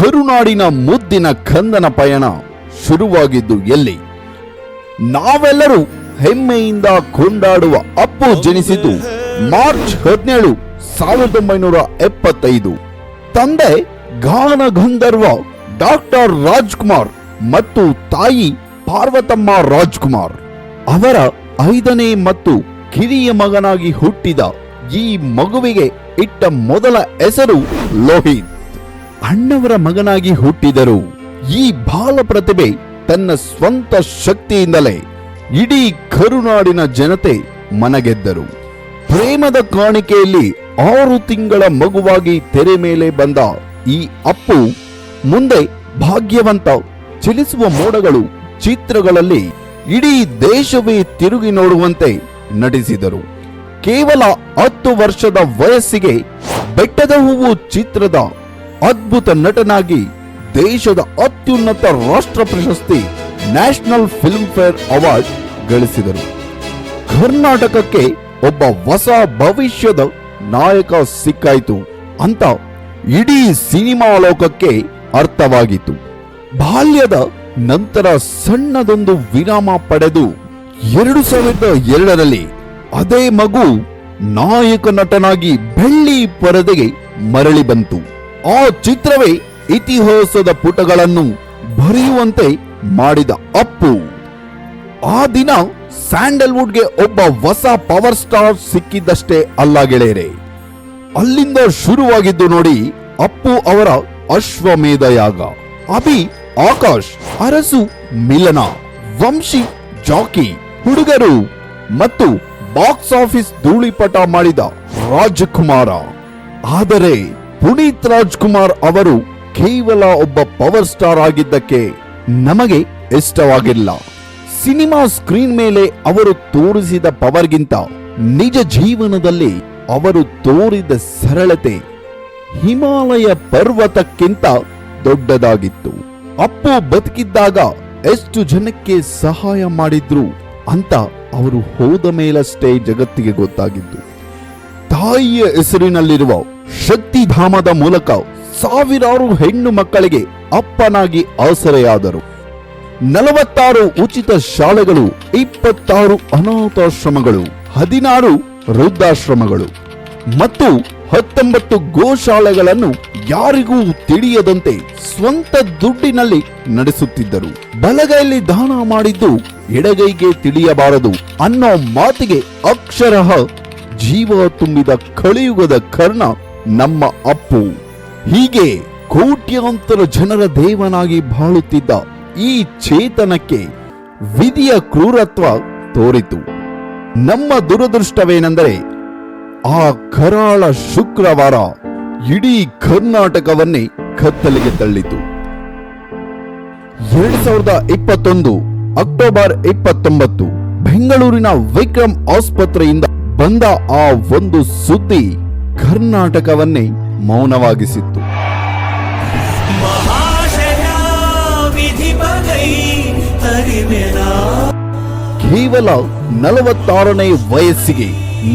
ಕರುನಾಡಿನ ಮುದ್ದಿನ ಕಂದನ ಪಯಣ ಶುರುವಾಗಿದ್ದು ಎಲ್ಲಿ? ನಾವೆಲ್ಲರೂ ಹೆಮ್ಮೆಯಿಂದ ಕೊಂಡಾಡುವ ಅಪ್ಪು ಜನಿಸಿದ್ದು ಮಾರ್ಚ್ 17, 1975. ತಂದೆ ಗಾನ ಗಂಧರ್ವ ಡಾಕ್ಟರ್ ರಾಜ್ಕುಮಾರ್ ಮತ್ತು ತಾಯಿ ಪಾರ್ವತಮ್ಮ ರಾಜ್ಕುಮಾರ್. ಅವರ 5ನೇ ಮತ್ತು ಕಿರಿಯ ಮಗನಾಗಿ ಹುಟ್ಟಿದ ಈ ಮಗುವಿಗೆ ಇಟ್ಟ ಮೊದಲ ಹೆಸರು ಲೋಹಿತ್. ಅಣ್ಣವರ ಮಗನಾಗಿ ಹುಟ್ಟಿದರು. ಈ ಬಾಲ ಪ್ರತಿಭೆ ತನ್ನ ಸ್ವಂತ ಶಕ್ತಿಯಿಂದಲೇ ಇಡೀ ಕರುನಾಡಿನ ಜನತೆ ಮನಗೆದ್ದರು. ಪ್ರೇಮದ ಕಾಣಿಕೆಯಲ್ಲಿ 6 ತಿಂಗಳ ಮಗುವಾಗಿ ತೆರೆ ಮೇಲೆ ಬಂದ ಈ ಅಪ್ಪು ಮುಂದೆ ಭಾಗ್ಯವಂತ, ಚಲಿಸುವ ಮೋಡಗಳು ಚಿತ್ರಗಳಲ್ಲಿ ಇಡೀ ದೇಶವೇ ತಿರುಗಿ ನೋಡುವಂತೆ ನಟಿಸಿದರು. ಕೇವಲ 10 ವರ್ಷದ ವಯಸ್ಸಿಗೆ ಬೆಟ್ಟದ ಹೂವು ಚಿತ್ರದ ಅದ್ಭುತ ನಟನಾಗಿ ದೇಶದ ಅತ್ಯುನ್ನತ ರಾಷ್ಟ್ರ ಪ್ರಶಸ್ತಿ ನ್ಯಾಷನಲ್ ಫಿಲ್ಮ್ ಫೇರ್ ಅವಾರ್ಡ್ ಗಳಿಸಿದರು. ಕರ್ನಾಟಕಕ್ಕೆ ಒಬ್ಬ ಹೊಸ ಭವಿಷ್ಯದ ನಾಯಕ ಸಿಕ್ಕಾಯಿತು ಅಂತ ಇಡೀ ಸಿನಿಮಾ ಲೋಕಕ್ಕೆ ಅರ್ಥವಾಗಿತ್ತು. ಬಾಲ್ಯದ ನಂತರ ಸಣ್ಣದೊಂದು ವಿರಾಮ ಪಡೆದು 2002ರಲ್ಲಿ ಅದೇ ಮಗು ನಾಯಕ ನಟನಾಗಿ ಬೆಳ್ಳಿ ಪರದೆಗೆ ಮರಳಿ ಬಂತು. ಆ ಚಿತ್ರವೇ ಇತಿಹಾಸದ ಪುಟಗಳನ್ನು ಬರೆಯುವಂತೆ ಮಾಡಿದ ಅಪ್ಪು. ಆ ದಿನ ಸ್ಯಾಂಡಲ್ವುಡ್ಗೆ ಒಬ್ಬ ಹೊಸ ಪವರ್ ಸ್ಟಾರ್ ಸಿಕ್ಕಿದ್ದಷ್ಟೇ ಅಲ್ಲ ಗೆಳೆಯರೆ, ಅಲ್ಲಿಂದ ಶುರುವಾಗಿದ್ದು ನೋಡಿ ಅಪ್ಪು ಅವರ ಅಶ್ವಮೇಧ ಯಾಗ. ಅಭಿ, ಆಕಾಶ್, ಅರಸು, ಮಿಲನ, ವಂಶಿ, ಜಾಕಿ, ಹುಡುಗರು ಮತ್ತು ಬಾಕ್ಸ್ ಆಫೀಸ್ ಧೂಳಿಪಟ ಮಾಡಿದ ರಾಜಕುಮಾರ. ಆದರೆ ಪುನೀತ್ ರಾಜ್ಕುಮಾರ್ ಅವರು ಕೇವಲ ಒಬ್ಬ ಪವರ್ ಸ್ಟಾರ್ ಆಗಿದ್ದಕ್ಕೆ ನಮಗೆ ಇಷ್ಟವಾಗಿಲ್ಲ. ಸಿನಿಮಾ ಸ್ಕ್ರೀನ್ ಮೇಲೆ ಅವರು ತೋರಿಸಿದ ಪವರ್ಗಿಂತ ನಿಜ ಜೀವನದಲ್ಲಿ ಅವರು ತೋರಿದ ಸರಳತೆ ಹಿಮಾಲಯ ಪರ್ವತಕ್ಕಿಂತ ದೊಡ್ಡದಾಗಿತ್ತು. ಅಪ್ಪು ಬದುಕಿದ್ದಾಗ ಎಷ್ಟು ಜನಕ್ಕೆ ಸಹಾಯ ಮಾಡಿದ್ರು ಅಂತ ಅವರು ಹೋದ ಮೇಲಷ್ಟೇ ಜಗತ್ತಿಗೆ ಗೊತ್ತಾಗಿದ್ದು. ತಾಯಿಯ ಹೆಸರಿನಲ್ಲಿರುವ ಶಕ್ತಿಧಾಮದ ಮೂಲಕ ಸಾವಿರಾರು ಹೆಣ್ಣು ಮಕ್ಕಳಿಗೆ ಅಪ್ಪನಾಗಿ ಆಸರೆಯಾದರು. 46 ಉಚಿತ ಶಾಲೆಗಳು, 26 ಅನಾಥಾಶ್ರಮಗಳು, 16 ವೃದ್ಧಾಶ್ರಮಗಳು ಮತ್ತು 19 ಗೋಶಾಲೆಗಳನ್ನು ಯಾರಿಗೂ ತಿಳಿಯದಂತೆ ಸ್ವಂತ ದುಡ್ಡಿನಲ್ಲಿ ನಡೆಸುತ್ತಿದ್ದರು. ಬಲಗೈಯಲ್ಲಿ ದಾನ ಮಾಡಿದ್ದು ಎಡಗೈಗೆ ತಿಳಿಯಬಾರದು ಅನ್ನೋ ಮಾತಿಗೆ ಅಕ್ಷರಃ ಜೀವ ತುಂಬಿದ ಕಲಿಯುಗದ ಕರ್ಣ ನಮ್ಮ ಅಪ್ಪು. ಹೀಗೆ ಕೋಟ್ಯಾಂತರ ಜನರ ದೇವನಾಗಿ ಬಾಳುತ್ತಿದ್ದ ಈ ಚೇತನಕ್ಕೆ ವಿಧಿಯ ಕ್ರೂರತ್ವ ತೋರಿತು. ನಮ್ಮ ದುರದೃಷ್ಟವೇನೆಂದರೆ ಆ ಕರಾಳ ಶುಕ್ರವಾರ ಇಡೀ ಕರ್ನಾಟಕವನ್ನೇ ಕತ್ತಲಿಗೆ ತಳ್ಳಿತು. 2021 ಅಕ್ಟೋಬರ್ 29 ಬೆಂಗಳೂರಿನ ವಿಕ್ರಮ್ ಆಸ್ಪತ್ರೆಯಿಂದ ಬಂದ ಆ ಒಂದು ಸುದ್ದಿ ಕರ್ನಾಟಕವನ್ನೇ ಮೌನವಾಗಿಸಿತ್ತು. ಕೇವಲ 46ನೇ ವಯಸ್ಸಿಗೆ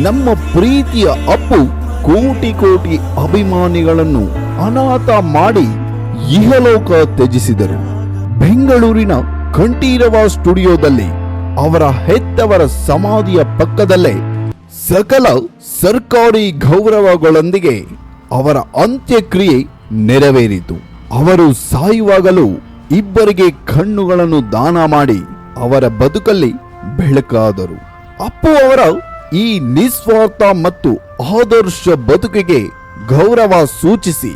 ನಮ್ಮ ಪ್ರೀತಿಯ ಅಪ್ಪು ಕೋಟಿ ಕೋಟಿ ಅಭಿಮಾನಿಗಳನ್ನು ಅನಾಥ ಮಾಡಿ ಇಹಲೋಕ ತ್ಯಜಿಸಿದರು. ಬೆಂಗಳೂರಿನ ಕಂಠೀರವ ಸ್ಟುಡಿಯೋದಲ್ಲಿ ಅವರ ಹೆತ್ತವರ ಸಮಾಧಿಯ ಪಕ್ಕದಲ್ಲೇ ಸಕಲ ಸರ್ಕಾರಿ ಗೌರವಗಳೊಂದಿಗೆ ಅವರ ಅಂತ್ಯಕ್ರಿಯೆ ನೆರವೇರಿತು. ಅವರು ಸಾಯುವಾಗಲೂ ಇಬ್ಬರಿಗೆ ಕಣ್ಣುಗಳನ್ನು ದಾನ ಮಾಡಿ ಅವರ ಬದುಕಲ್ಲಿ ಬೆಳಕಾದರು. ಅಪ್ಪು ಅವರ ಈ ನಿಸ್ವಾರ್ಥ ಮತ್ತು ಆದರ್ಶ ಬದುಕಿಗೆ ಗೌರವ ಸೂಚಿಸಿ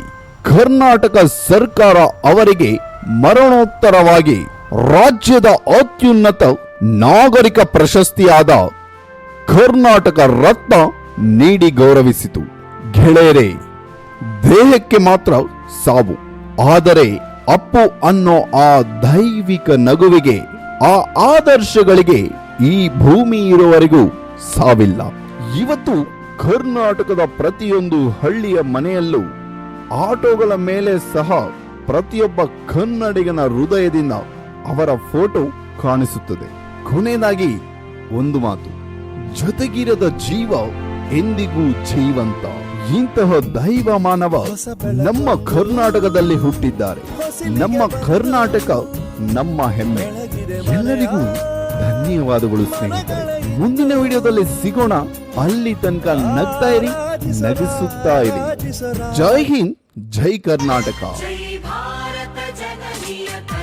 ಕರ್ನಾಟಕ ಸರ್ಕಾರ ಅವರಿಗೆ ಮರಣೋತ್ತರವಾಗಿ ರಾಜ್ಯದ ಅತ್ಯುನ್ನತ ನಾಗರಿಕ ಪ್ರಶಸ್ತಿಯಾದ ಕರ್ನಾಟಕ ರತ್ನ ನೀಡಿ ಗೌರವಿಸಿತು. ಗೆಳೆಯರೇ, ದೇಹಕ್ಕೆ ಮಾತ್ರ ಸಾವು, ಆದರೆ ಅಪ್ಪು ಅನ್ನೋ ಆ ದೈವಿಕ ನಗುವಿಗೆ, ಆ ಆದರ್ಶಗಳಿಗೆ ಈ ಭೂಮಿ ಇರುವವರೆಗೂ ಸಾವಿಲ್ಲ. ಇವತ್ತು ಕರ್ನಾಟಕದ ಪ್ರತಿಯೊಂದು ಹಳ್ಳಿಯ ಮನೆಯಲ್ಲೂ, ಆಟೋಗಳ ಮೇಲೆ ಸಹ ಪ್ರತಿಯೊಬ್ಬ ಕನ್ನಡಿಗನ ಹೃದಯದಿಂದ ಅವರ ಫೋಟೋ ಕಾಣಿಸುತ್ತದೆ. ಕೊನೆಯದಾಗಿ ಒಂದು ಮಾತು, ಜೊತೆಗಿರದ ಜೀವ ಎಂದಿಗೂ ಜೀವಂತ. ಇಂತಹ ದೈವ ಮಾನವ ನಮ್ಮ ಕರ್ನಾಟಕದಲ್ಲಿ ಹುಟ್ಟಿದ್ದಾರೆ. ನಮ್ಮ ಕರ್ನಾಟಕ ನಮ್ಮ ಹೆಮ್ಮೆ. ಎಲ್ಲರಿಗೂ ಧನ್ಯವಾದಗಳು ಸ್ನೇಹಿತರೆ. ಮುಂದಿನ ವಿಡಿಯೋದಲ್ಲಿ ಸಿಗೋಣ. ಅಲ್ಲಿ ತನಕ ನಗ್ತಾ ಇರಿ, ನಗಿಸುತ್ತಾ ಇರಿ. ಜೈ ಹಿಂದ್, ಜೈ ಕರ್ನಾಟಕ. जय भारत जननीय